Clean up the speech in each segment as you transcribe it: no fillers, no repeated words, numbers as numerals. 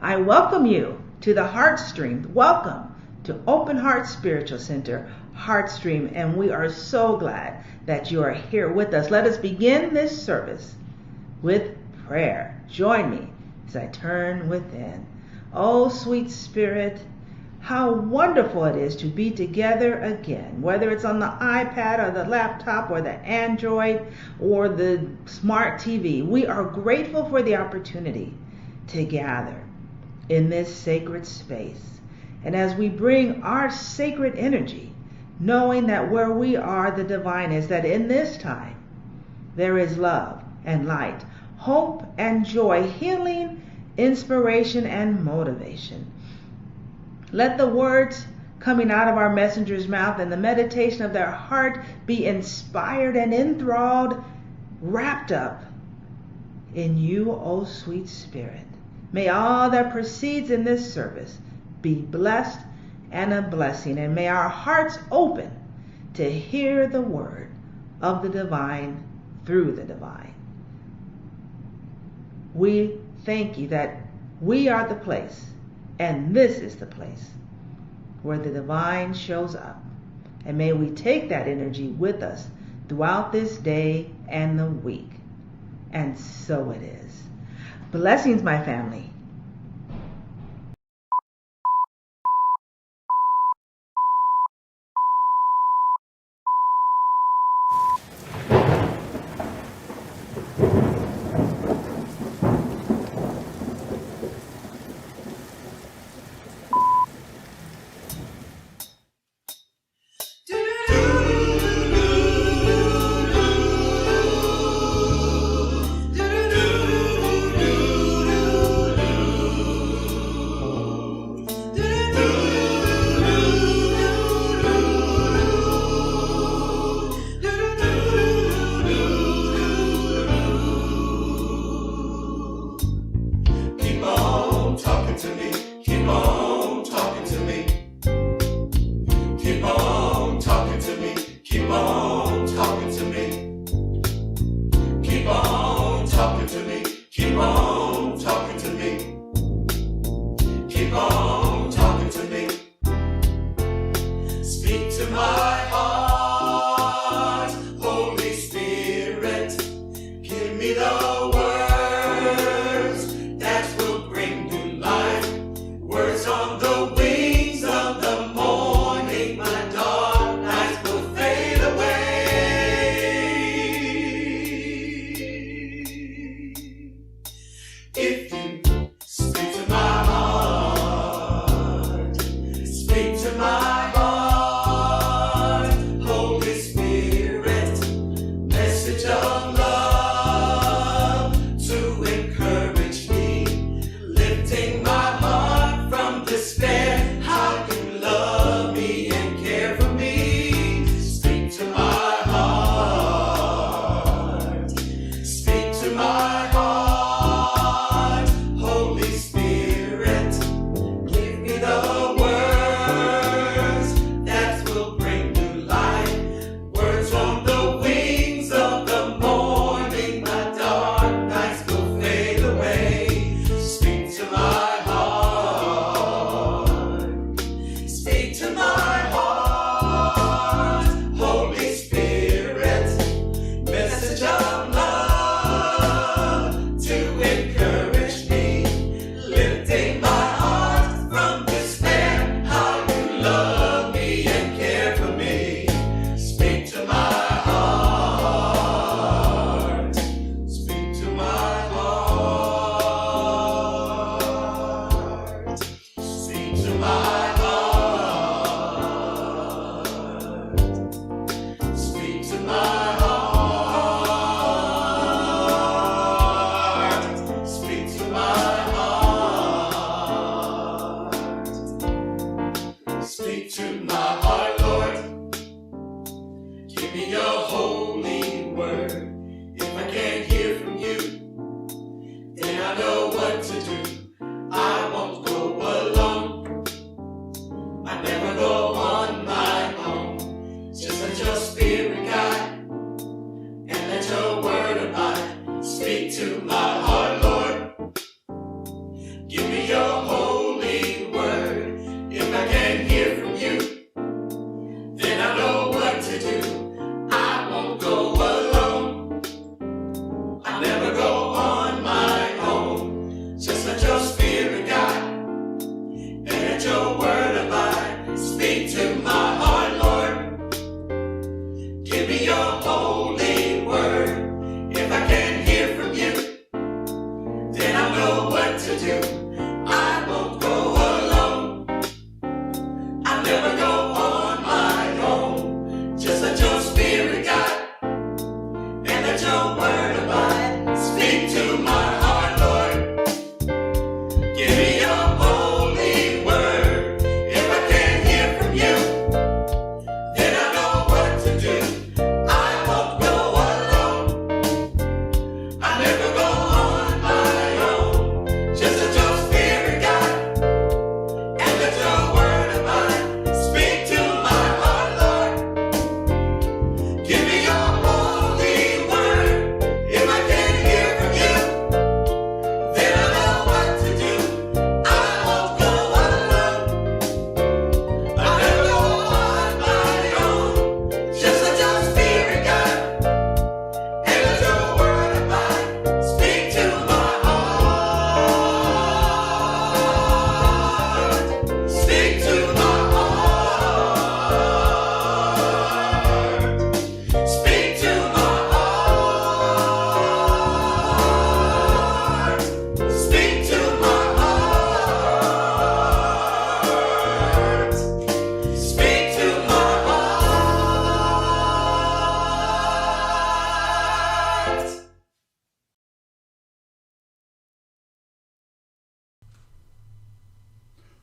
I welcome you to the Heartstream. Welcome to Openheartspiritual Center, Heartstream, and we are so glad that you are here with us. Let us begin this service with prayer. Join me as I turn within. Oh, sweet Spirit, how wonderful it is to be together again, whether it's on the iPad or the laptop or the Android or the smart TV. We are grateful for the opportunity to gather in this sacred space. And as we bring our sacred energy, knowing that where we are, the divine is, that in this time there is love and light, hope and joy, healing, inspiration and motivation. Let the words coming out of our messenger's mouth and the meditation of their heart be inspired and enthralled, wrapped up in you, O sweet Spirit. May all that proceeds in this service be blessed and a blessing, and may our hearts open to hear the word of the divine through the divine. We thank you that we are the place, and this is the place where the divine shows up. And may we take that energy with us throughout this day and the week. And so it is. Blessings, my family.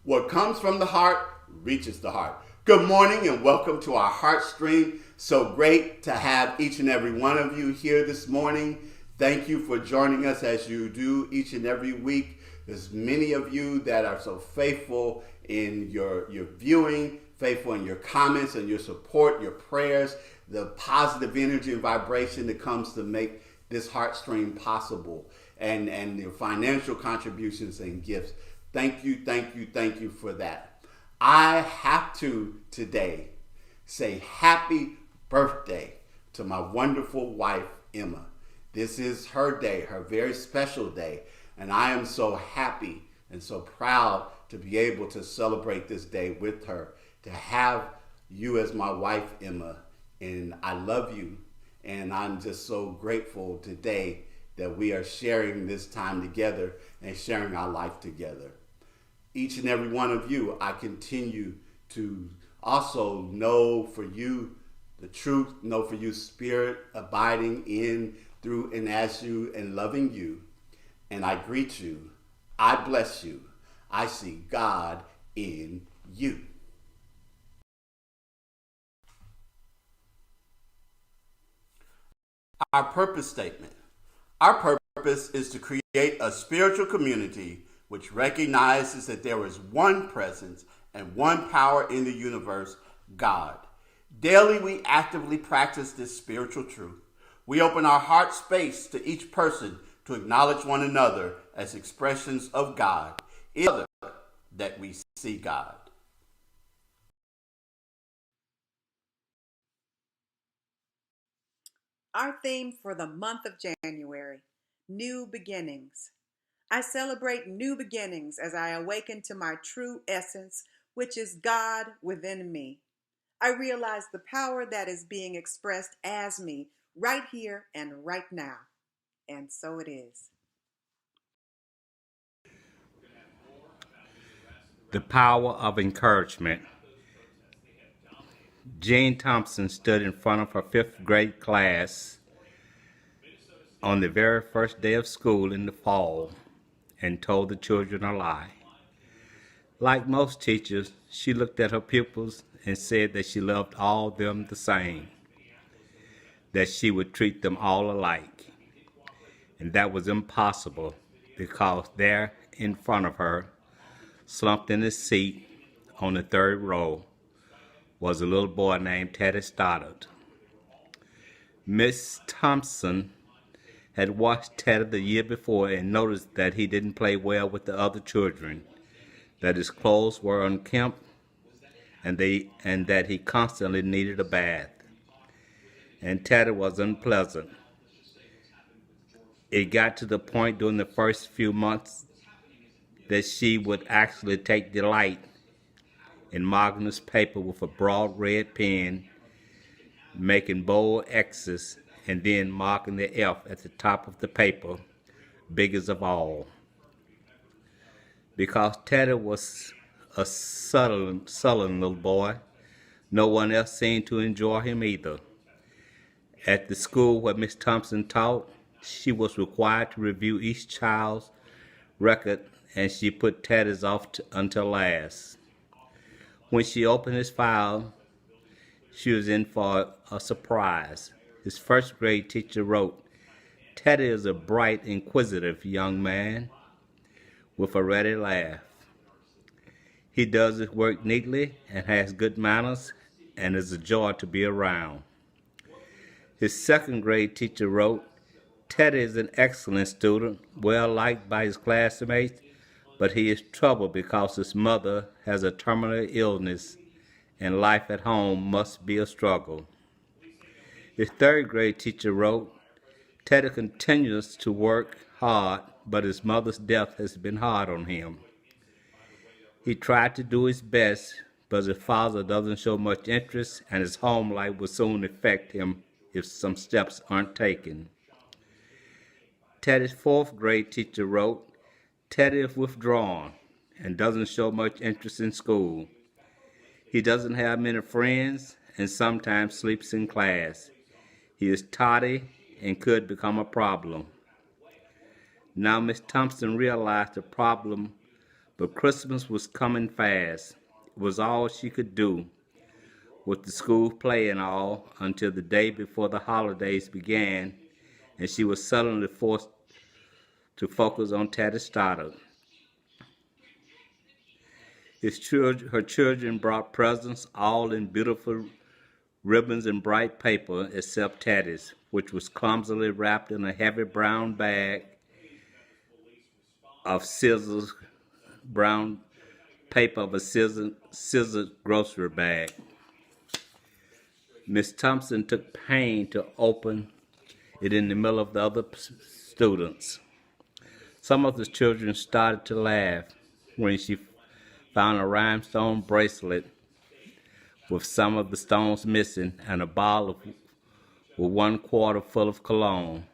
What comes from the heart reaches the heart. Good morning and welcome to our Heartstream. So great to have each and every one of you here this morning. Thank you for joining us as you do each and every week. There's many of you that are so faithful in your viewing, faithful in your comments and your support, your prayers, the positive energy and vibration that comes to make this Heartstream possible, and your financial contributions and gifts. Thank you for that. I have to today say happy birthday to my wonderful wife, Emma. This is her day, her very special day, and I am so happy and so proud to be able to celebrate this day with her, to have you as my wife, Emma, and I love you, and I'm just so grateful today that we are sharing this time together and sharing our life together. Each and every one of you, I continue to also know for you the truth, know for you spirit abiding in, through, and as you, and loving you. And I greet you. I bless you. I see God in you. Our purpose statement. Our purpose is to create a spiritual community which recognizes that there is one presence and one power in the universe, God. Daily, we actively practice this spiritual truth. We open our heart space to each person to acknowledge one another as expressions of God. It is that we see God. Our theme for the month of January, New Beginnings. I celebrate new beginnings as I awaken to my true essence, which is God within me. I realize the power that is being expressed as me right here and right now. And so it is. The power of encouragement. Jane Thompson stood in front of her fifth grade class on the very first day of school in the fall and told the children a lie. Like most teachers, she looked at her pupils and said that she loved all of them the same, that she would treat them all alike. And that was impossible because there in front of her, slumped in his seat on the third row, was a little boy named Teddy Stoddard. Miss Thompson had watched Teddy the year before and noticed that he didn't play well with the other children, that his clothes were unkempt, and that he constantly needed a bath. And Teddy was unpleasant. It got to the point during the first few months that she would actually take delight in marking his paper with a broad red pen, making bold X's, and then marking the F at the top of the paper, biggest of all. Because Teddy was a sullen little boy, no one else seemed to enjoy him either. At the school where Miss Thompson taught, she was required to review each child's record, and she put Teddy's off until last. When she opened his file, she was in for a surprise. His first grade teacher wrote, "Teddy is a bright, inquisitive young man with a ready laugh. He does his work neatly and has good manners and is a joy to be around." His second grade teacher wrote, "Teddy is an excellent student, well liked by his classmates, but he is troubled because his mother has a terminal illness and life at home must be a struggle." His third grade teacher wrote, "Teddy continues to work hard, but his mother's death has been hard on him. He tried to do his best, but his father doesn't show much interest, and his home life will soon affect him if some steps aren't taken." Teddy's fourth grade teacher wrote, "Teddy is withdrawn and doesn't show much interest in school. He doesn't have many friends and sometimes sleeps in class. He is tardy and could become a problem." Now Miss Thompson realized the problem But Christmas was coming fast. It was all she could do with the school play and all until the day before the holidays began, and she was suddenly forced to focus on Teddy Stoddard. Her children brought presents, all in beautiful ribbons and bright paper, except Teddy's, which was clumsily wrapped in a heavy brown bag of brown paper of a scissors grocery bag. Miss Thompson took pain to open it in the middle of the other students. Some of the children started to laugh when she found a rhinestone bracelet with some of the stones missing and a bottle with 1/4 full of cologne.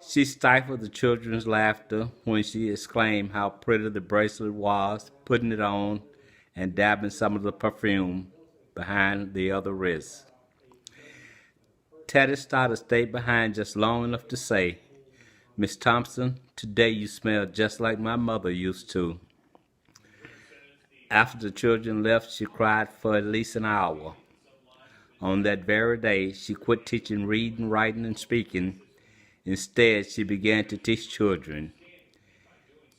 She stifled the children's laughter when she exclaimed how pretty the bracelet was, putting it on and dabbing some of the perfume behind the other wrist. Teddy Stoddard stayed behind just long enough to say, "Miss Thompson, today you smell just like my mother used to." After the children left, she cried for at least an hour. On that very day, she quit teaching reading, writing, and speaking. Instead, she began to teach children.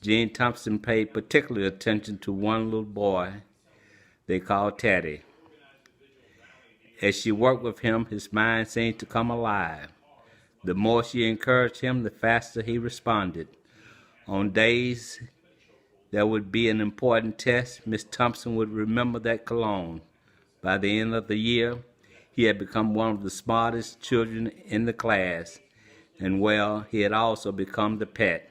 Jean Thompson paid particular attention to one little boy they called Teddy. As she worked with him, his mind seemed to come alive. The more she encouraged him, the faster he responded. On days there would be an important test, Miss Thompson would remember that cologne. By the end of the year, he had become one of the smartest children in the class, and he had also become the pet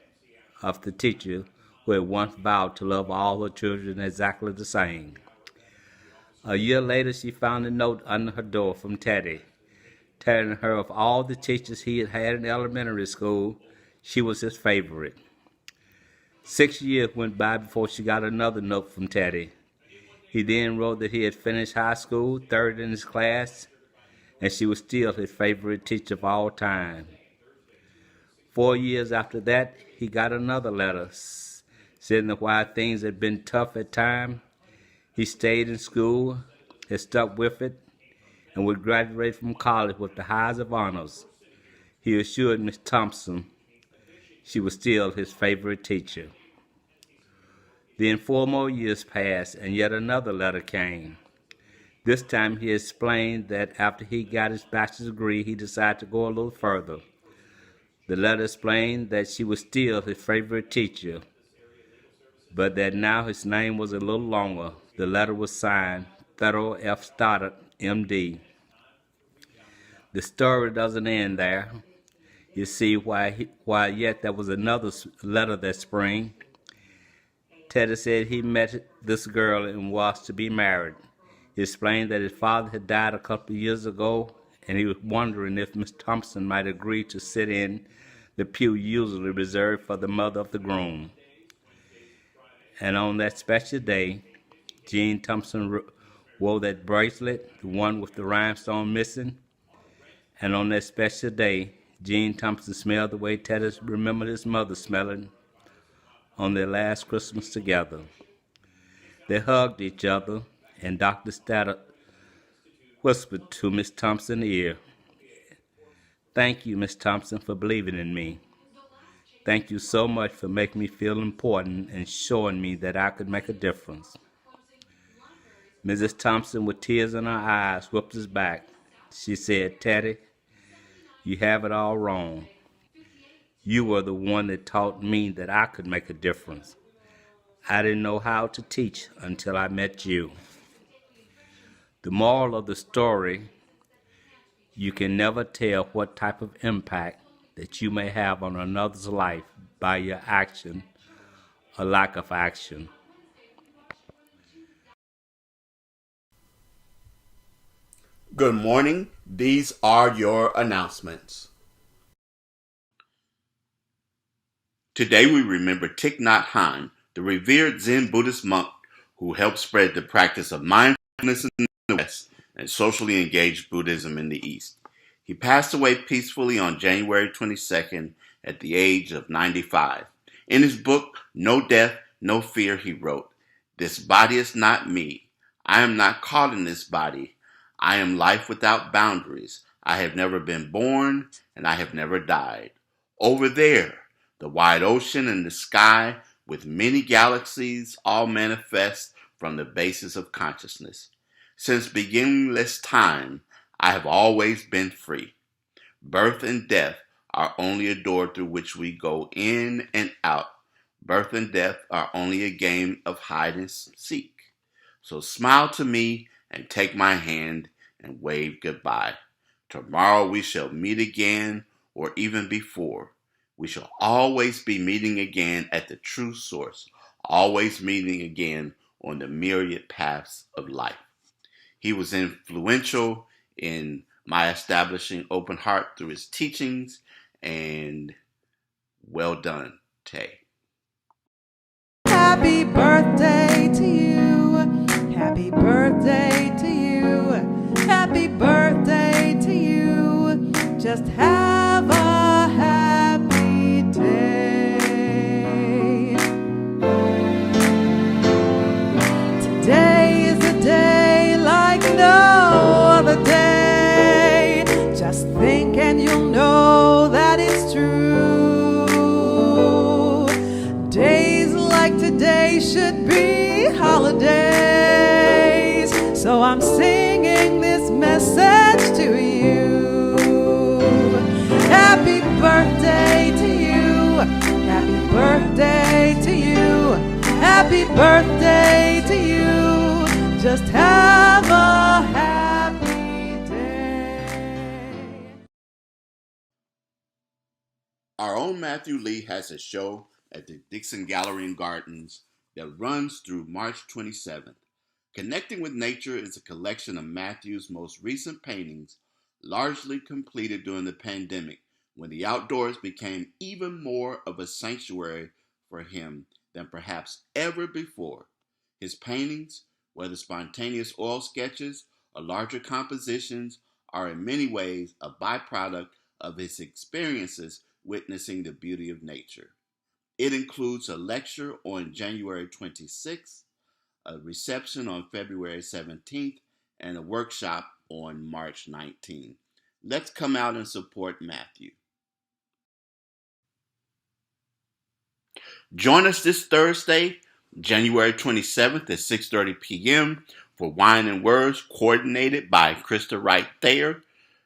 of the teacher who had once vowed to love all her children exactly the same. A year later, she found a note under her door from Teddy, telling her of all the teachers he had had in elementary school, she was his favorite. 6 years went by before she got another note from Teddy. He then wrote that he had finished high school, third in his class, and she was still his favorite teacher of all time. 4 years after that, he got another letter saying that while things had been tough at times, he stayed in school, had stuck with it, and would graduate from college with the highest of honors. He assured Miss Thompson she was still his favorite teacher. Then 4 more years passed, and yet another letter came. This time he explained that after he got his bachelor's degree, he decided to go a little further. The letter explained that she was still his favorite teacher, but that now his name was a little longer. The letter was signed Theodore F. Stoddard, M.D. The story doesn't end there. You see, while yet there was another letter that spring. Teddy said he met this girl and was to be married. He explained that his father had died a couple of years ago, and he was wondering if Miss Thompson might agree to sit in the pew usually reserved for the mother of the groom. And on that special day, Jean Thompson wore that bracelet, the one with the rhinestone missing. And on that special day, Jean Thompson smelled the way Teddy remembered his mother smelling on their last Christmas together. They hugged each other, and Dr. Stoddard whispered to Miss Thompson's ear, "Thank you, Miss Thompson, for believing in me. Thank you so much for making me feel important and showing me that I could make a difference." Mrs. Thompson, with tears in her eyes, whipped his back. She said, "Teddy, you have it all wrong. You were the one that taught me that I could make a difference. I didn't know how to teach until I met you." The moral of the story, you can never tell what type of impact that you may have on another's life by your action or lack of action. Good morning. These are your announcements. Today we remember Thich Nhat Hanh, the revered Zen Buddhist monk who helped spread the practice of mindfulness in the West and socially engaged Buddhism in the East. He passed away peacefully on January 22nd at the age of 95. In his book, No Death, No fear, he wrote. This body is not me. I am not caught in this body. I am life without boundaries. I have never been born, and I have never died. Over there, the wide ocean and the sky, with many galaxies, all manifest from the basis of consciousness. Since beginningless time, I have always been free. Birth and death are only a door through which we go in and out. Birth and death are only a game of hide and seek. So smile to me and take my hand and wave goodbye. Tomorrow we shall meet again, or even before. We shall always be meeting again at the true source, always meeting again on the myriad paths of life. He was influential in my establishing Open Heart through his teachings, and well done, Tay. Happy birthday to you. Happy birthday to you. Happy birthday to you. Just have a happy day. Today is a day like no other day. Just think and you'll know that it's true. Days like today should be holidays. So I'm singing this message to you. Happy birthday to you. Happy birthday to you. Happy birthday to you. Just have a happy day. Our own Matthew Lee has a show at the Dixon Gallery and Gardens that runs through March 27th. Connecting with Nature is a collection of Matthew's most recent paintings, largely completed during the pandemic, when the outdoors became even more of a sanctuary for him than perhaps ever before. His paintings, whether spontaneous oil sketches or larger compositions, are in many ways a byproduct of his experiences witnessing the beauty of nature. It includes a lecture on January 26th, a reception on February 17th, and a workshop on March 19th. Let's come out and support Matthew. Join us this Thursday, January 27th at 6:30 p.m. for Wine and Words, coordinated by Krista Wright Thayer.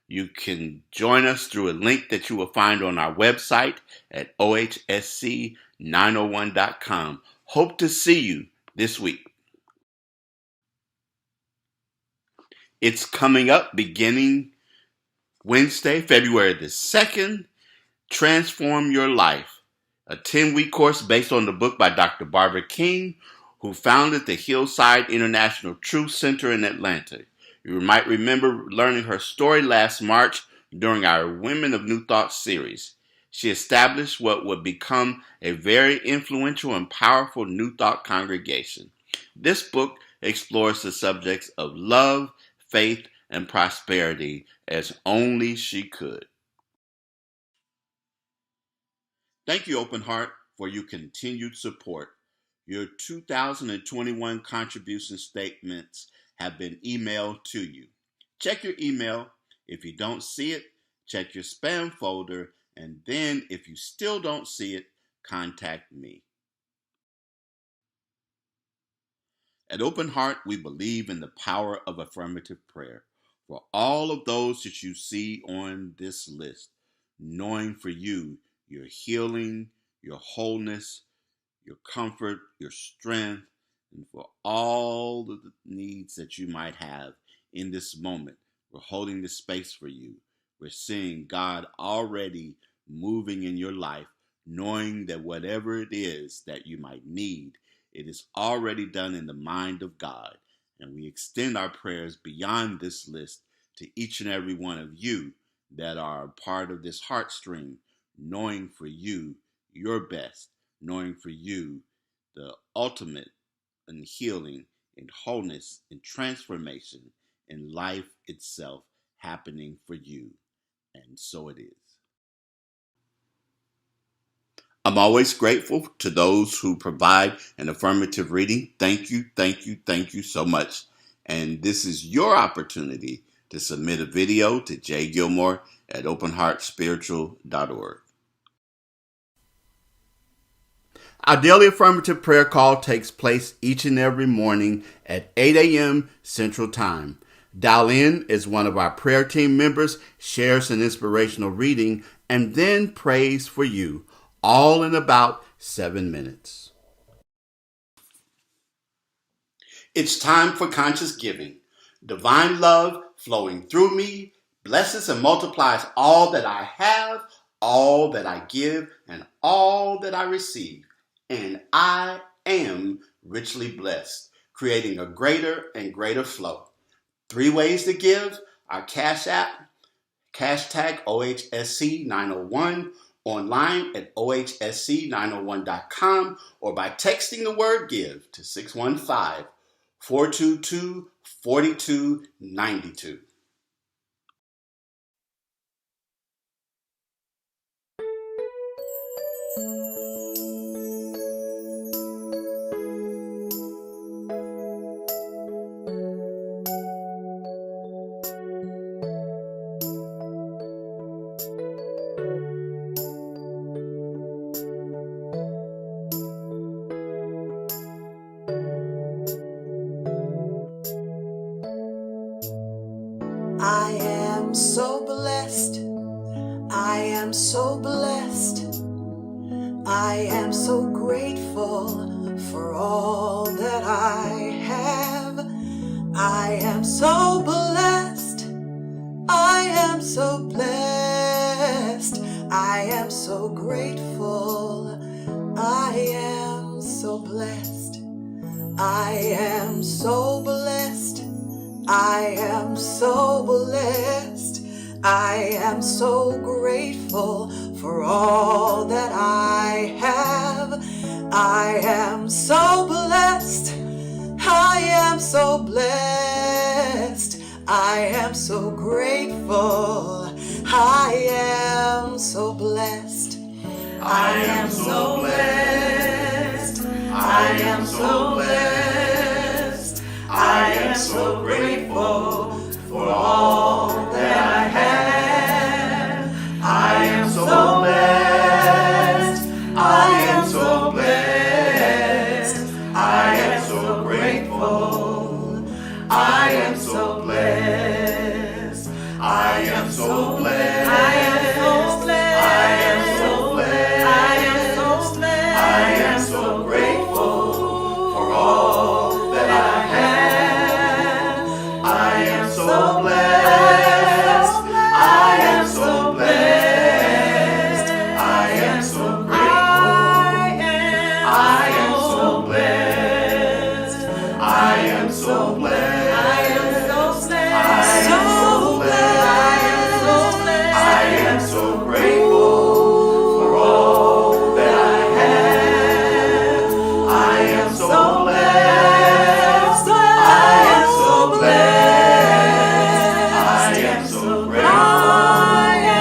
You can join us through a link that you will find on our website at ohsc901.com. Hope to see you this week. It's coming up beginning Wednesday, February the 2nd. Transform Your Life, a 10-week course based on the book by Dr. Barbara King, who founded the Hillside International Truth Center in Atlanta. You might remember learning her story last March during our Women of New Thought series. She established what would become a very influential and powerful New Thought congregation. This book explores the subjects of love, faith, and prosperity as only she could. Thank you, Open Heart, for your continued support. Your 2021 contribution statements have been emailed to you. Check your email. If you don't see it, check your spam folder, and then if you still don't see it, contact me. At Open Heart, we believe in the power of affirmative prayer. For all of those that you see on this list, knowing for you your healing, your wholeness, your comfort, your strength, and for all of the needs that you might have in this moment, we're holding this space for you. We're seeing God already moving in your life, knowing that whatever it is that you might need, it is already done in the mind of God. And we extend our prayers beyond this list to each and every one of you that are a part of this Heartstream, knowing for you your best, knowing for you the ultimate in healing, in wholeness, in transformation, in life itself happening for you. And so it is. I'm always grateful to those who provide an affirmative reading. Thank you, thank you, thank you so much. And this is your opportunity to submit a video to Jay Gilmore at Openheartspiritual.org. Our daily affirmative prayer call takes place each and every morning at 8 a.m. Central Time. Dial in as one of our prayer team members shares an inspirational reading and then prays for you, all in about 7 minutes. It's time for conscious giving. Divine love flowing through me blesses and multiplies all that I have, all that I give, and all that I receive. And I am richly blessed, creating a greater and greater flow. 3 ways to give: our Cash App, hashtag OHSC901, online at OHSC901.com, or by texting the word GIVE to 615-422-4292. I am so blessed. I am so blessed. I am so grateful for all that I have. I am so blessed. I am so blessed. I am so grateful. I am so blessed. I am so blessed. I am so blessed. I am so grateful for all that I have. I am so blessed. I am so blessed. I am so grateful. I am so blessed. I am so blessed. I am so blessed. I am so grateful for all that I have. I am so blessed. I am so blessed. I am so grateful. I am so blessed. I am so blessed. I am so blessed. I am so blessed. I am so blessed. I am so grateful for all that I have. I am so blessed. I am so blessed. I am so grateful. I am so blessed. I am so blessed. I am so blessed. I am so blessed. I am so grateful for all that I have. I am so blessed. I am so blessed. I am so grateful. I am so blessed. I am so blessed. I am so blessed. I am so grateful for all that I have. I am so blessed. I am so blessed. I am so grateful. I am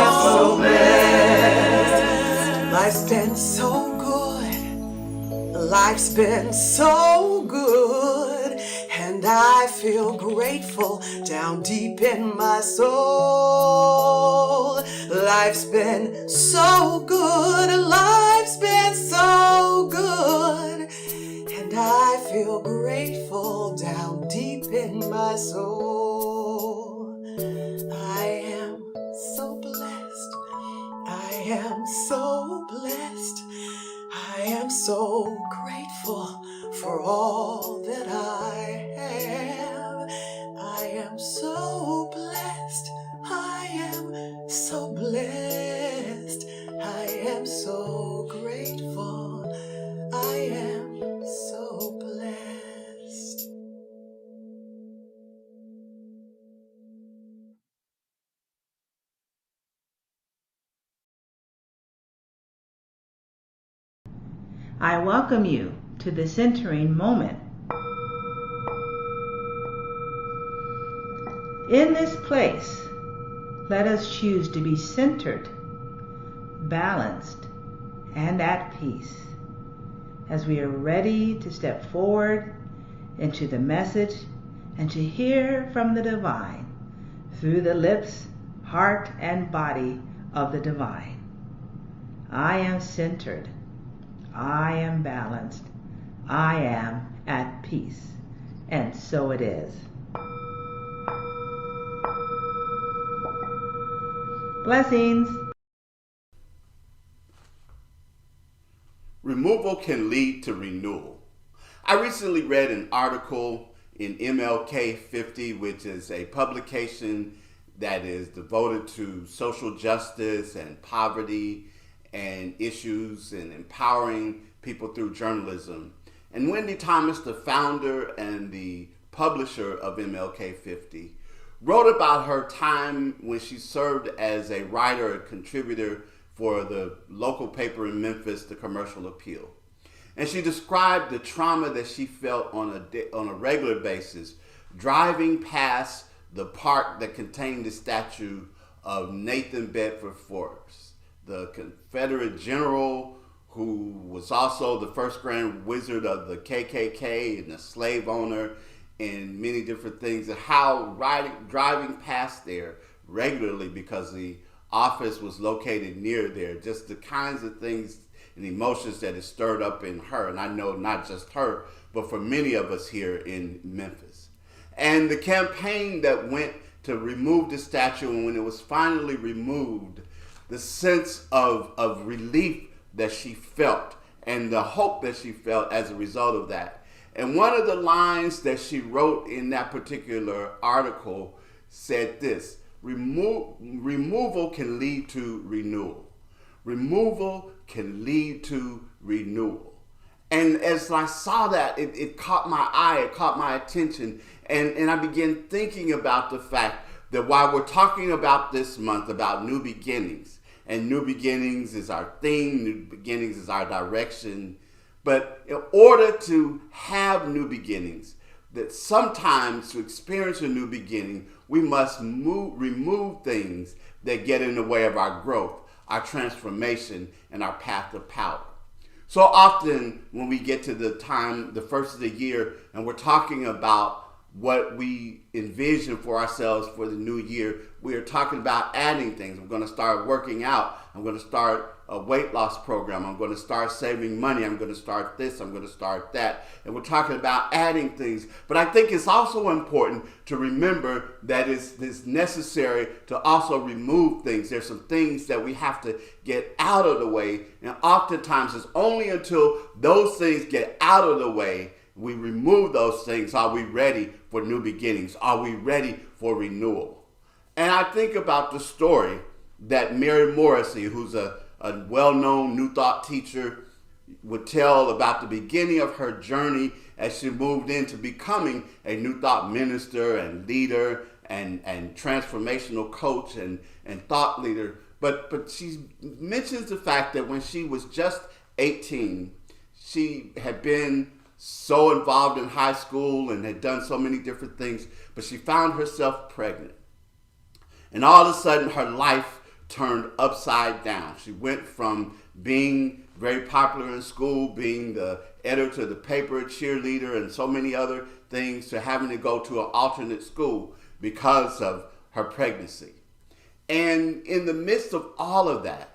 so blessed. Life's been so good. Life's been so good. And I feel grateful down deep in my soul. Life's been so good. Life's been so good. And I feel grateful down deep in my soul. I am so blessed. I am so blessed. I am so grateful for all that I have. I am so blessed. I am so blessed. I am so grateful. I am so blessed. I welcome you to the centering moment. In this place, let us choose to be centered, balanced, and at peace as we are ready to step forward into the message and to hear from the divine through the lips, heart, and body of the divine. I am centered. I am balanced. I am at peace. And so it is. Blessings. Removal can lead to renewal. I recently read an article in MLK 50, which is a publication that is devoted to social justice and poverty and issues and empowering people through journalism. And Wendy Thomas, the founder and the publisher of MLK 50, wrote about her time when she served as a writer and contributor for the local paper in Memphis, the Commercial Appeal. And she described the trauma that she felt on a regular basis, driving past the park that contained the statue of Nathan Bedford Forrest, the Confederate general who was also the first grand wizard of the KKK and a slave owner and many different things, and how driving past there regularly because the office was located near there, just the kinds of things and emotions that it stirred up in her. And I know not just her, but for many of us here in Memphis. And the campaign that went to remove the statue, and when it was finally removed, the sense of relief that she felt and the hope that she felt as a result of that. And one of the lines that she wrote in that particular article said this: removal can lead to renewal. Removal can lead to renewal. And as I saw that, it caught my eye, it caught my attention. And I began thinking about the fact that while we're talking about this month about new beginnings, and new beginnings is our theme, new beginnings is our direction, but in order to have new beginnings, that sometimes to experience a new beginning, we must remove things that get in the way of our growth, our transformation, and our path of power. So often when we get to the first of the year, and we're talking about what we envision for ourselves for the new year, we are talking about adding things. I'm going to start working out. I'm going to start a weight loss program. I'm going to start saving money. I'm going to start this. I'm going to start that. And we're talking about adding things. But I think it's also important to remember that it's necessary to also remove things. There's some things that we have to get out of the way. And oftentimes it's only until those things get out of the way, we remove those things, are we ready for new beginnings? Are we ready for renewal? And I think about the story that Mary Morrissey, who's a well-known New Thought teacher, would tell about the beginning of her journey as she moved into becoming a New Thought minister and leader and transformational coach and thought leader. But she mentions the fact that when she was just 18, she had been so involved in high school and had done so many different things, but she found herself pregnant. And all of a sudden her life turned upside down. She went from being very popular in school, being the editor of the paper, cheerleader, and so many other things, to having to go to an alternate school because of her pregnancy. And in the midst of all of that,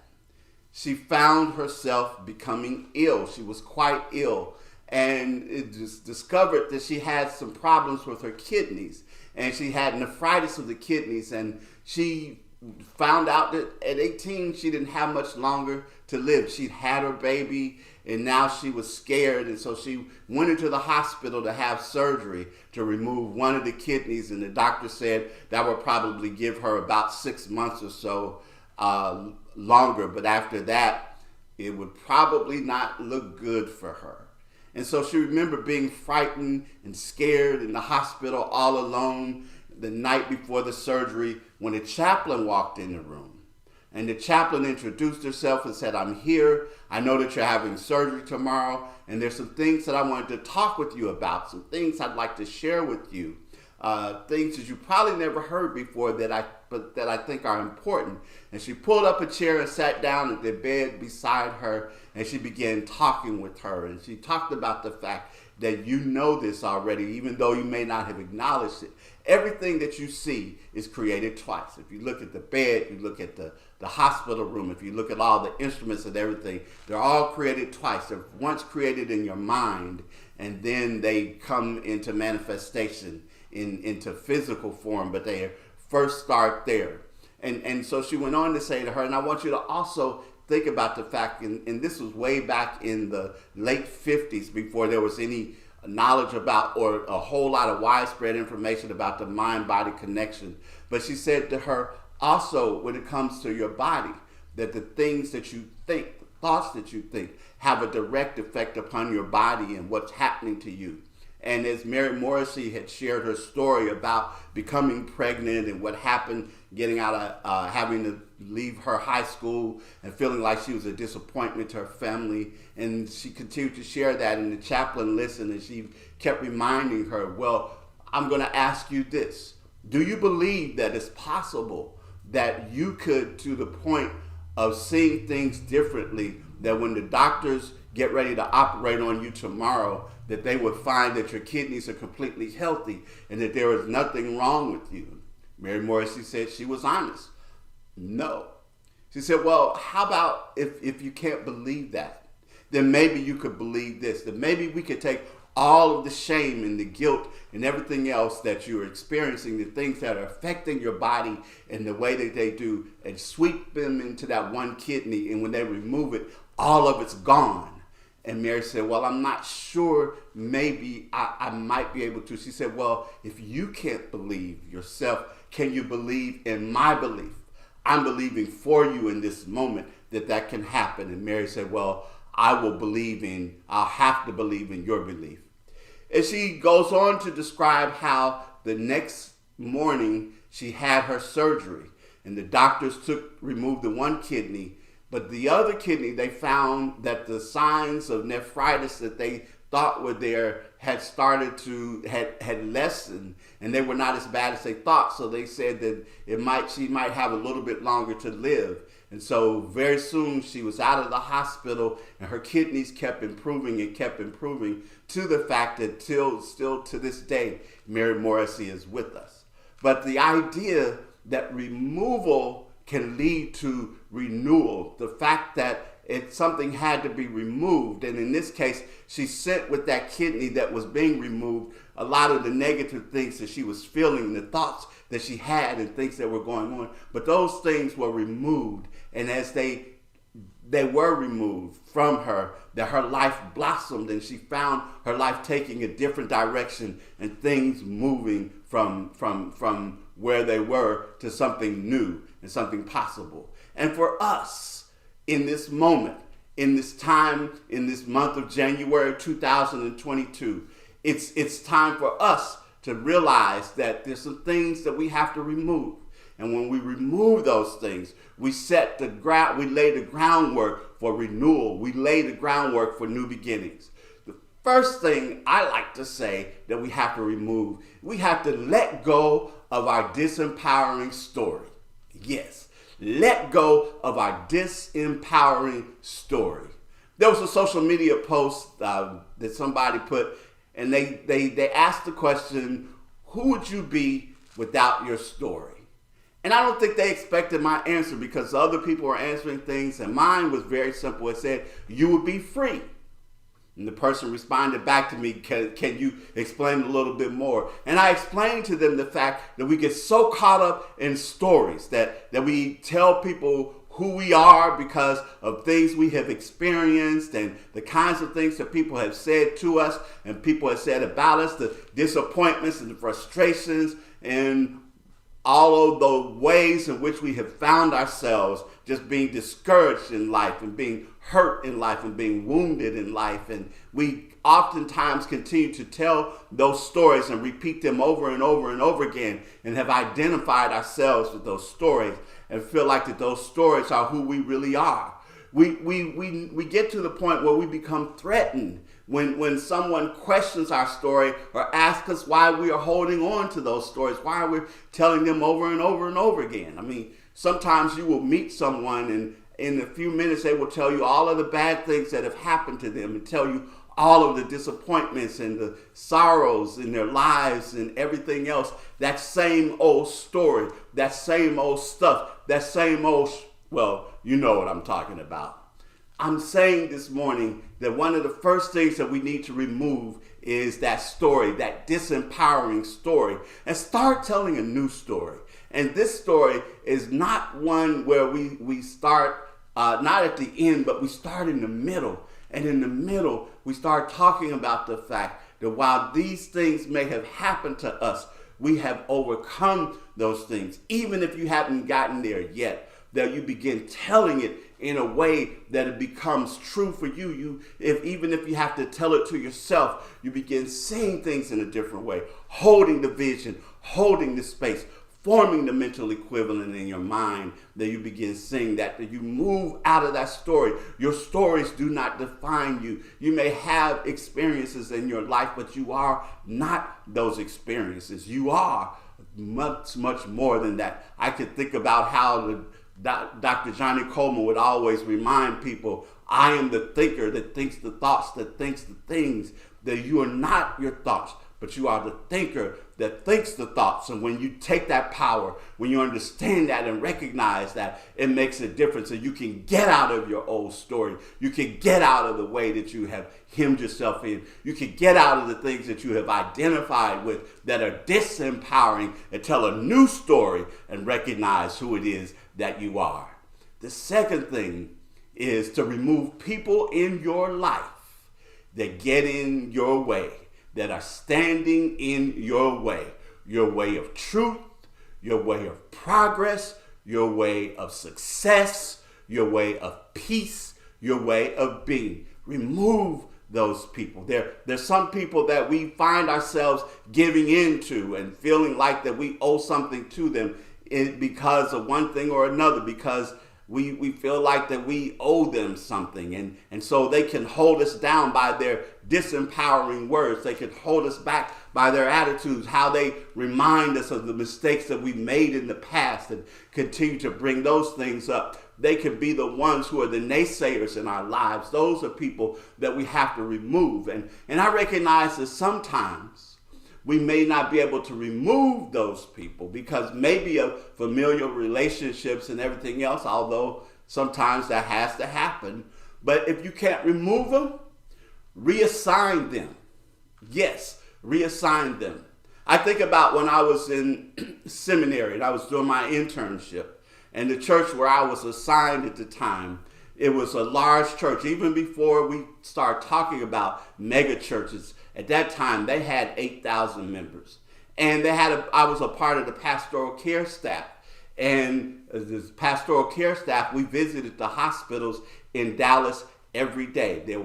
she found herself becoming ill. She was quite ill. And it just discovered that she had some problems with her kidneys, and she had nephritis of the kidneys, and she found out that at 18 she didn't have much longer to live. She'd had her baby, and now she was scared, and so she went into the hospital to have surgery to remove one of the kidneys, and the doctor said that would probably give her about 6 months or so longer, but after that it would probably not look good for her. And so she remembered being frightened and scared in the hospital all alone the night before the surgery when a chaplain walked in the room. And the chaplain introduced herself and said, I'm here. I know that you're having surgery tomorrow, and there's some things that I wanted to talk with you about, some things I'd like to share with you, things that you probably never heard before that I think are important. And she pulled up a chair and sat down at the bed beside her, and she began talking with her. And she talked about the fact that you know this already, even though you may not have acknowledged it. Everything that you see is created twice. If you look at the bed, you look at the hospital room, if you look at all the instruments and everything, they're all created twice. They're once created in your mind, and then they come into manifestation into physical form, but they first start there. And so she went on to say to her, and I want you to also think about the fact, and this was way back in the late 50s, before there was any knowledge about or a whole lot of widespread information about the mind-body connection. But she said to her, also, when it comes to your body, that the things that you think, the thoughts that you think, have a direct effect upon your body and what's happening to you. And as Mary Morrissey had shared her story about becoming pregnant and what happened, getting out of having to leave her high school and feeling like she was a disappointment to her family, and she continued to share that, and the chaplain listened, and she kept reminding her, well, I'm going to ask you this. Do you believe that it's possible that you could, to the point of seeing things differently, that when the doctors get ready to operate on you tomorrow, that they would find that your kidneys are completely healthy and that there is nothing wrong with you? Mary Morrissey said she was honest. No. She said, well, how about if you can't believe that, then maybe you could believe this, that maybe we could take all of the shame and the guilt and everything else that you're experiencing, the things that are affecting your body and the way that they do, and sweep them into that one kidney, and when they remove it, all of it's gone. And Mary said, well, I'm not sure, maybe I might be able to. She said, well, if you can't believe yourself, can you believe in my belief? I'm believing for you in this moment that can happen. And Mary said, well, I'll have to believe in your belief. And she goes on to describe how the next morning she had her surgery, and the doctors removed the one kidney, but the other kidney, they found that the signs of nephritis that they thought were there had lessened, and they were not as bad as they thought. So they said that she might have a little bit longer to live. And so very soon she was out of the hospital, and her kidneys kept improving to the fact that still to this day, Mary Morrissey is with us. But the idea that removal can lead to renewal, the fact that something had to be removed, and in this case, she sent with that kidney that was being removed a lot of the negative things that she was feeling, the thoughts that she had and things that were going on. But those things were removed, and as they were removed from her, that her life blossomed, and she found her life taking a different direction and things moving from where they were to something new and something possible. And for us, in this moment, in this time, in this month of January 2022, it's time for us to realize that there's some things that we have to remove. And when we remove those things, we lay the groundwork for renewal. We lay the groundwork for new beginnings. The first thing I like to say that we have to remove, we have to let go of our disempowering story. Yes, let go of our disempowering story. There was a social media post that somebody put, and they asked the question, who would you be without your story? And I don't think they expected my answer, because other people were answering things, and mine was very simple. It said, you would be free. And the person responded back to me, can you explain a little bit more? And I explained to them the fact that we get so caught up in stories that we tell people who we are because of things we have experienced and the kinds of things that people have said to us and people have said about us, the disappointments and the frustrations and all of the ways in which we have found ourselves just being discouraged in life and being hurt in life and being wounded in life. And we oftentimes continue to tell those stories and repeat them over and over and over again and have identified ourselves with those stories. and feel like that those stories are who we really are. We get to the point where we become threatened when someone questions our story or asks us why we are holding on to those stories, why we're telling them over and over and over again. I mean, sometimes you will meet someone and in a few minutes they will tell you all of the bad things that have happened to them and tell you all of the disappointments and the sorrows in their lives and everything else. That same old story, that same old stuff, that same old, well, you know what I'm talking about. I'm saying this morning that one of the first things that we need to remove is that story, that disempowering story, and start telling a new story. And this story is not one where we start not at the end, but we start in the middle. And in the middle, we start talking about the fact that while these things may have happened to us, we have overcome those things. Even if you haven't gotten there yet, that you begin telling it in a way that it becomes true for you. Even if you have to tell it to yourself, you begin seeing things in a different way, holding the vision, holding the space, forming the mental equivalent in your mind, that you begin seeing that you move out of that story. Your stories do not define you. You may have experiences in your life, but you are not those experiences. You are much, much more than that. I could think about how Dr. Johnny Coleman would always remind people, I am the thinker that thinks the thoughts, that thinks the things, that you are not your thoughts, but you are the thinker that thinks the thoughts. And when you take that power, when you understand that and recognize that, it makes a difference. And you can get out of your old story. You can get out of the way that you have hemmed yourself in. You can get out of the things that you have identified with that are disempowering and tell a new story and recognize who it is that you are. The second thing is to remove people in your life that get in your way, that are standing in your way of truth, your way of progress, your way of success, your way of peace, your way of being. Remove those people. There's some people that we find ourselves giving into and feeling like that we owe something to them because of one thing or another, because we feel like that we owe them something. And so they can hold us down by their disempowering words. They can hold us back by their attitudes, how they remind us of the mistakes that we made in the past and continue to bring those things up. They can be the ones who are the naysayers in our lives. Those are people that we have to remove. And I recognize that sometimes we may not be able to remove those people because maybe of familial relationships and everything else, although sometimes that has to happen. But if you can't remove them, reassign them. Yes, reassign them. I think about when I was in seminary and I was doing my internship, and the church where I was assigned at the time, it was a large church. Even before we started talking about mega churches, at that time, they had 8,000 members. And I was a part of the pastoral care staff. And this pastoral care staff, we visited the hospitals in Dallas every day. There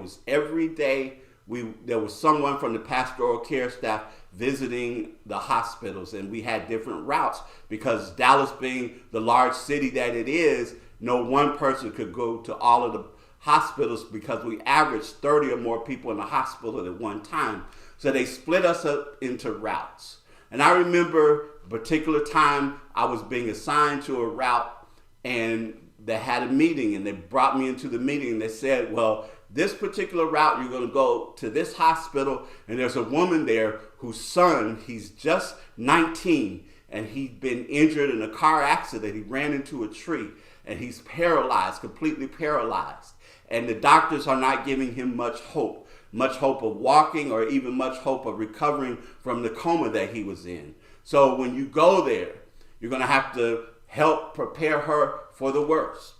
was someone from the pastoral care staff visiting the hospitals. And we had different routes because Dallas being the large city that it is, no one person could go to all of the hospitals because we averaged 30 or more people in the hospital at one time. So they split us up into routes. And I remember a particular time I was being assigned to a route and they had a meeting and they brought me into the meeting and they said, well, this particular route, you're going to go to this hospital and there's a woman there whose son, he's just 19 and he'd been injured in a car accident. He ran into a tree and he's paralyzed, completely paralyzed. And the doctors are not giving him much hope of walking or even much hope of recovering from the coma that he was in. So when you go there, you're going to have to help prepare her for the worst.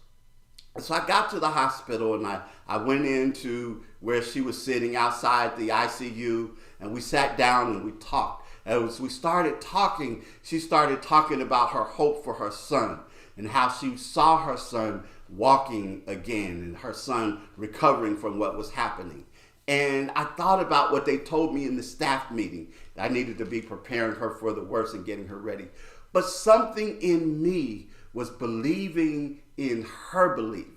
So I got to the hospital and I went into where she was sitting outside the ICU and we sat down and we talked. As we started talking, she started talking about her hope for her son and how she saw her son walking again and her son recovering from what was happening. And I thought about what they told me in the staff meeting. I needed to be preparing her for the worst and getting her ready. But something in me was believing in her belief.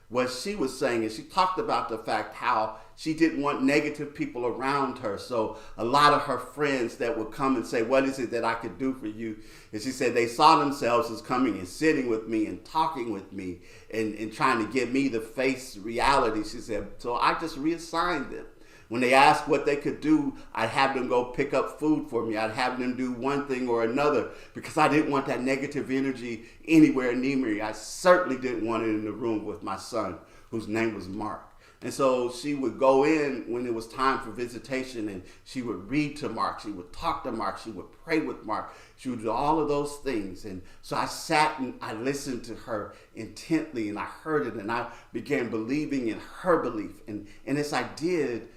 What she was saying is she talked about the fact how she didn't want negative people around her. So a lot of her friends that would come and say, what is it that I could do for you? And she said they saw themselves as coming and sitting with me and talking with me and trying to get me to face reality. She said, so I just reassigned them. When they asked what they could do, I'd have them go pick up food for me. I'd have them do one thing or another because I didn't want that negative energy anywhere near me. I certainly didn't want it in the room with my son, whose name was Mark. And so she would go in when it was time for visitation, and she would read to Mark. She would talk to Mark. She would pray with Mark. She would do all of those things. And so I sat and I listened to her intently, and I heard it, and I began believing in her belief. And as I did,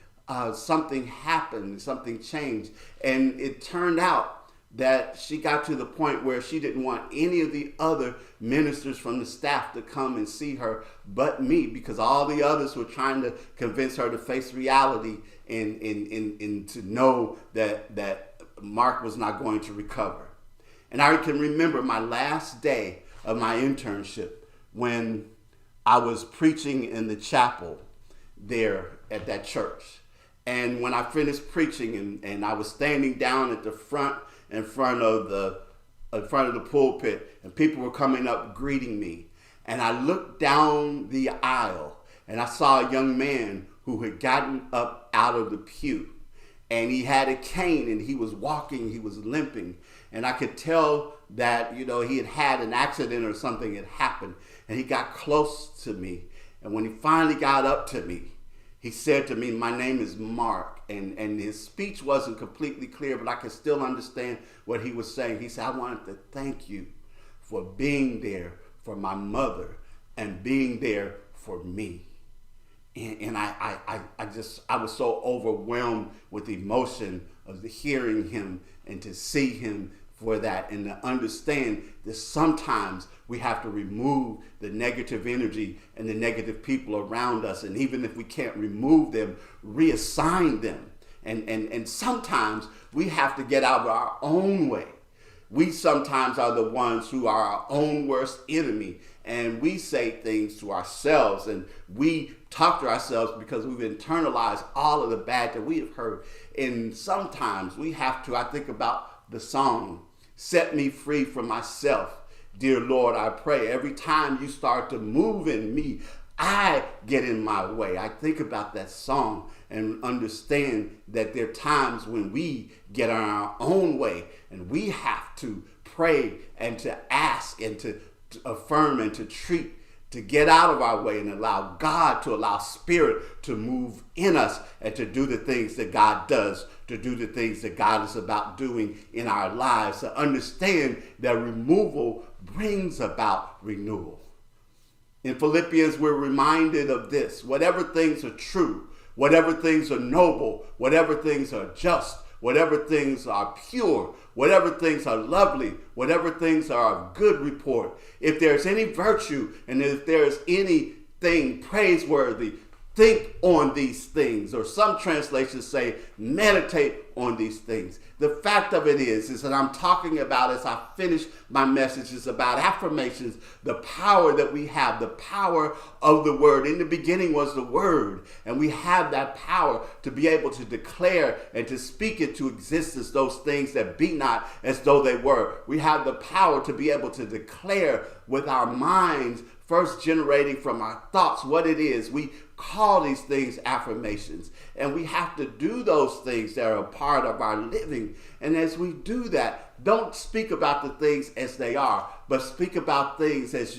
something happened, something changed. And it turned out that she got to the point where she didn't want any of the other ministers from the staff to come and see her but me, because all the others were trying to convince her to face reality and to know that Mark was not going to recover. And I can remember my last day of my internship when I was preaching in the chapel there at that church. And when I finished preaching and I was standing down at the front, in front of the pulpit, and people were coming up greeting me. And I looked down the aisle and I saw a young man who had gotten up out of the pew, and he had a cane and he was walking, he was limping. And I could tell that, he had had an accident or something had happened. And he got close to me. And when he finally got up to me, he said to me, my name is Mark. And his speech wasn't completely clear, but I could still understand what he was saying. He said, I wanted to thank you for being there for my mother and being there for me. And I was so overwhelmed with emotion of hearing him and to see him for that, and to understand that sometimes we have to remove the negative energy and the negative people around us. And even if we can't remove them, reassign them. And sometimes we have to get out of our own way. We sometimes are the ones who are our own worst enemy, and we say things to ourselves and we talk to ourselves because we've internalized all of the bad that we have heard. And sometimes we have to, I think about the song, set me free from myself. Dear Lord, I pray. Every time you start to move in me, I get in my way. I think about that song and understand that there are times when we get on our own way, and we have to pray and to ask and to affirm and to treat, to get out of our way and allow God to allow Spirit to move in us and to do the things that God does, to do the things that God is about doing in our lives, to understand that removal brings about renewal. In Philippians, we're reminded of this: whatever things are true, whatever things are noble, whatever things are just, whatever things are pure, whatever things are lovely, whatever things are of good report, if there's any virtue and if there's anything praiseworthy, think on these things. Or some translations say, meditate on these things. The fact of it is that I'm talking about, as I finish my message, is about affirmations, the power that we have, the power of the word. In the beginning was the word, and we have that power to be able to declare and to speak into existence those things that be not as though they were. We have the power to be able to declare with our minds, first generating from our thoughts what it is. We call these things affirmations, and we have to do those things that are a part of our living. And as we do that, don't speak about the things as they are, but speak about things as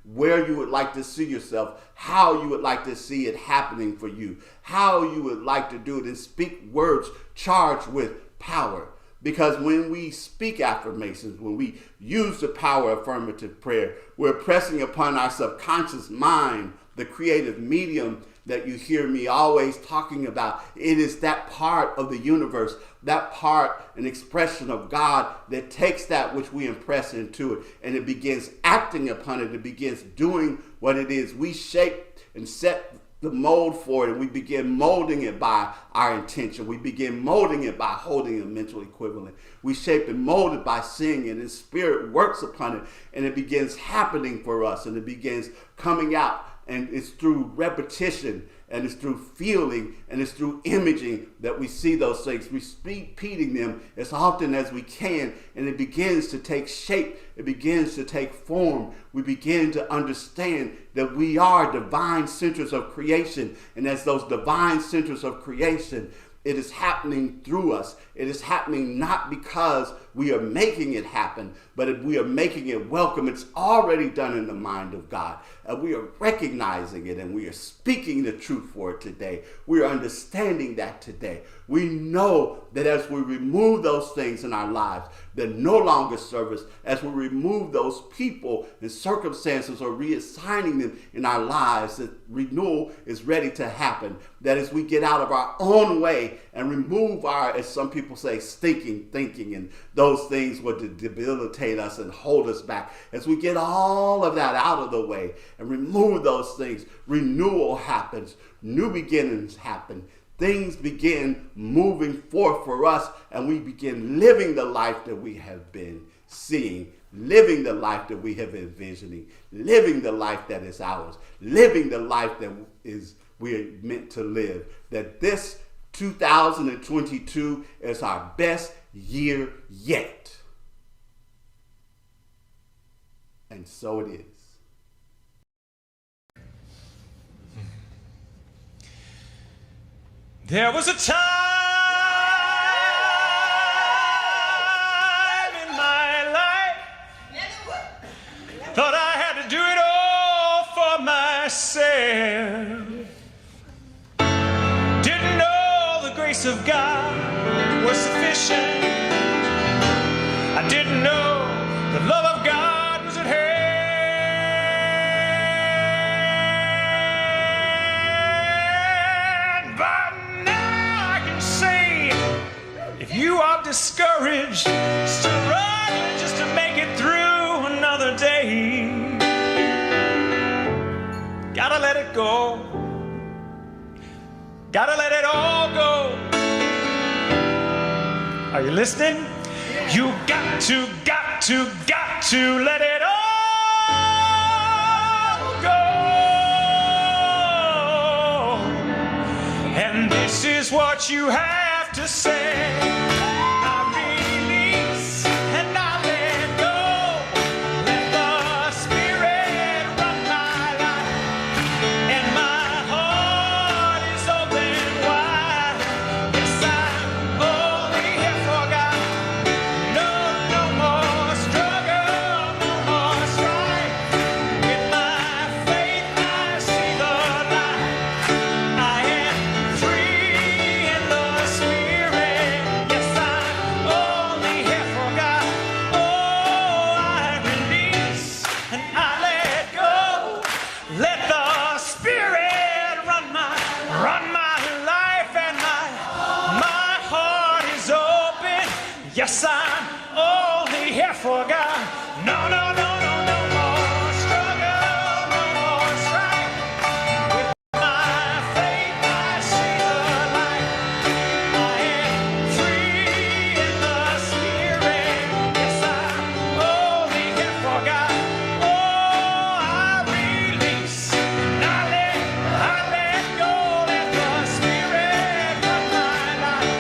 where you would like to see yourself, how you would like to see it happening for you, how you would like to do it, and speak words charged with power. Because when we speak affirmations, when we use the power of affirmative prayer, we're pressing upon our subconscious mind, the creative medium that you hear me always talking about. It is that part of the universe, that part, an expression of God that takes that which we impress into it, and it begins acting upon it. It begins doing what it is. We shape and set the mold for it, and we begin molding it by our intention. We begin molding it by holding a mental equivalent. We shape and mold it by seeing it, and Spirit works upon it, and it begins happening for us, and it begins coming out, and it's through repetition, and it's through feeling, and it's through imaging that we see those things. We repeating them as often as we can, and it begins to take shape. It begins to take form. We begin to understand that we are divine centers of creation, and as those divine centers of creation, it is happening through us. It is happening not because we are making it happen, but we are making it welcome. It's already done in the mind of God. And we are recognizing it, and we are speaking the truth for it today. We are understanding that today. We know that as we remove those things in our lives that no longer serve us, as we remove those people and circumstances or reassigning them in our lives, that renewal is ready to happen. That as we get out of our own way and remove our, as some people say, stinking thinking, and those things would debilitate us and hold us back. As we get all of that out of the way and remove those things, renewal happens, new beginnings happen. Things begin moving forth for us, and we begin living the life that we have been seeing, living the life that we have been envisioning, living the life that is ours, living the life that is we are meant to live. That this 2022 is our best year yet. And so it is. There was a time in my life, thought I had to do it all for myself. Didn't know the grace of God was sufficient. I didn't know the love of God was at hand. If you are discouraged, struggling just to make it through another day, gotta let it go. Gotta let it all go. Are you listening? You got to let it all go. And this is what you have to say. Yes, I'm only here for God. No more struggle, no more strife. With my faith, I see the light. I am free in the Spirit. Yes, I'm only here for God. Oh, I release. I let go. Let the Spirit run my life.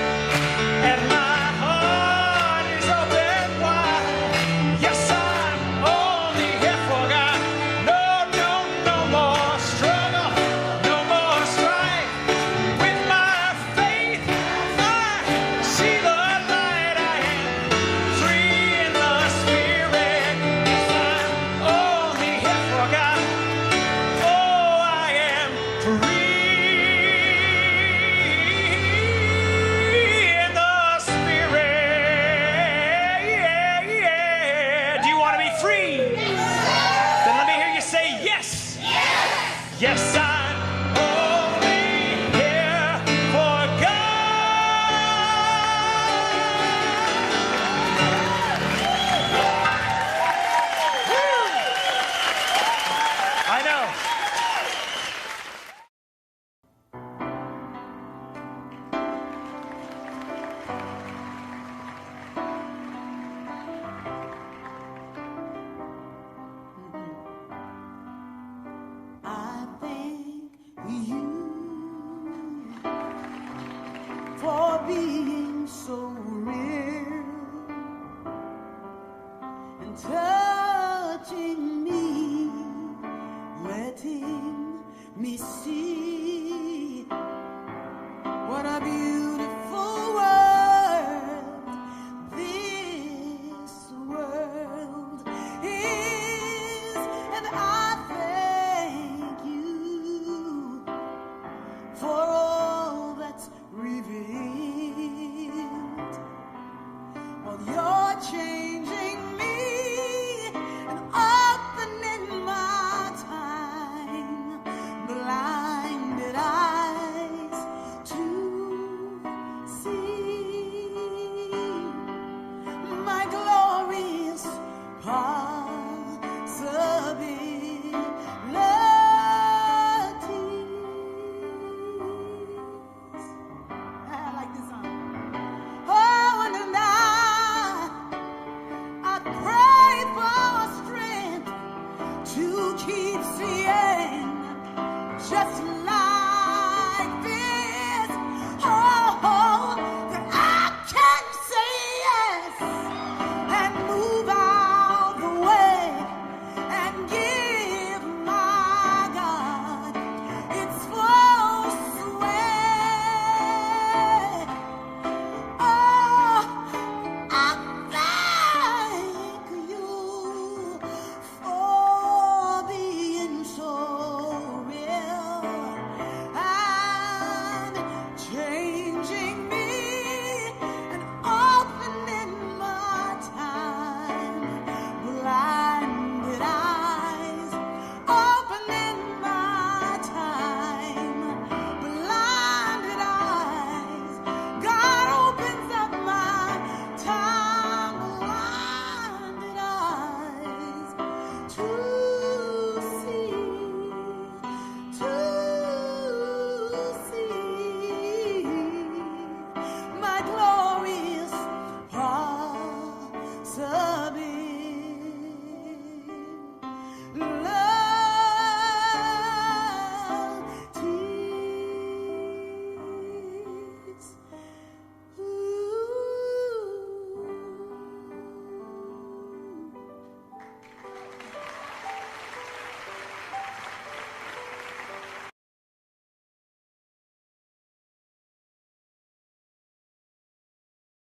And my heart is be